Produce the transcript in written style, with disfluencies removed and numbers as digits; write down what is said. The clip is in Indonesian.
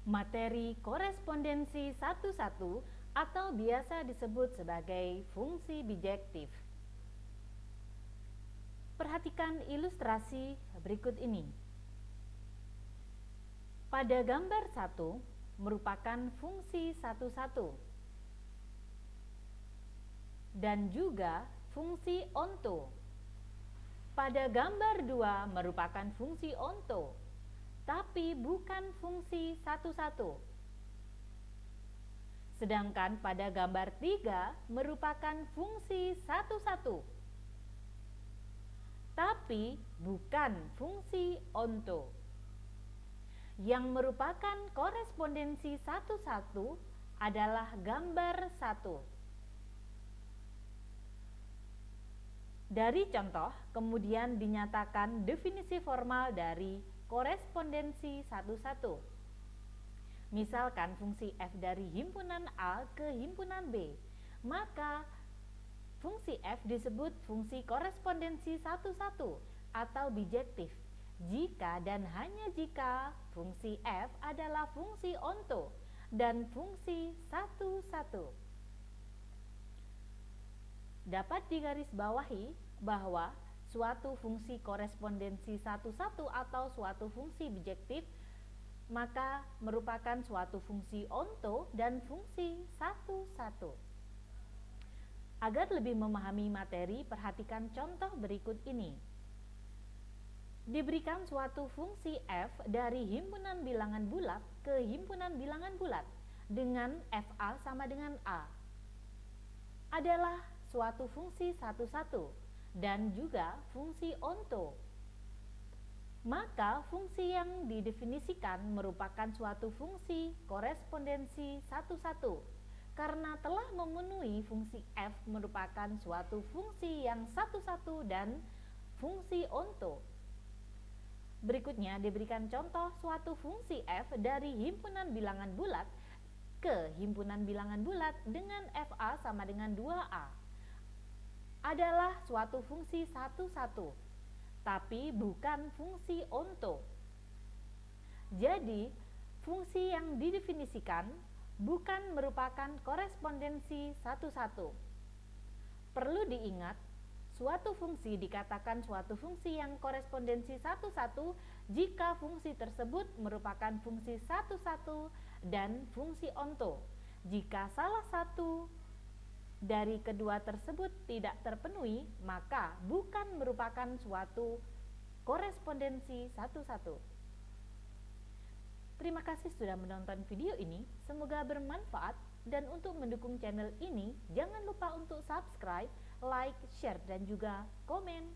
Materi korespondensi satu-satu atau biasa disebut sebagai fungsi bijektif. Perhatikan ilustrasi berikut ini. Pada gambar 1 merupakan fungsi satu-satu dan juga fungsi onto. Pada gambar 2 merupakan fungsi onto, tapi bukan fungsi satu-satu. Sedangkan pada gambar 3 merupakan fungsi satu-satu, tapi bukan fungsi onto. Yang merupakan korespondensi satu-satu adalah gambar 1. Dari contoh, kemudian dinyatakan definisi formal dari korespondensi satu-satu. Misalkan fungsi f dari himpunan A ke himpunan B, maka fungsi f disebut fungsi korespondensi satu-satu atau bijektif jika dan hanya jika fungsi f adalah fungsi onto dan fungsi satu-satu. Dapat digarisbawahi bahwa suatu fungsi korespondensi satu-satu atau suatu fungsi bijektif maka merupakan suatu fungsi onto dan fungsi satu-satu. Agar lebih memahami materi, perhatikan contoh berikut ini. Diberikan suatu fungsi f dari himpunan bilangan bulat ke himpunan bilangan bulat dengan fa sama dengan a adalah suatu fungsi satu-satu dan juga fungsi onto. Maka fungsi yang didefinisikan merupakan suatu fungsi korespondensi satu-satu karena telah memenuhi fungsi f merupakan suatu fungsi yang satu-satu dan fungsi onto. Berikutnya diberikan contoh suatu fungsi f dari himpunan bilangan bulat ke himpunan bilangan bulat dengan fa sama dengan 2a adalah suatu fungsi satu-satu, tapi bukan fungsi onto. Jadi, fungsi yang didefinisikan bukan merupakan korespondensi satu-satu. Perlu diingat, suatu fungsi dikatakan suatu fungsi yang korespondensi satu-satu jika fungsi tersebut merupakan fungsi satu-satu dan fungsi onto. Jika salah satu dari kedua tersebut tidak terpenuhi, maka bukan merupakan suatu korespondensi satu-satu. Terima kasih sudah menonton video ini, semoga bermanfaat, dan untuk mendukung channel ini, jangan lupa untuk subscribe, like, share, dan juga komen.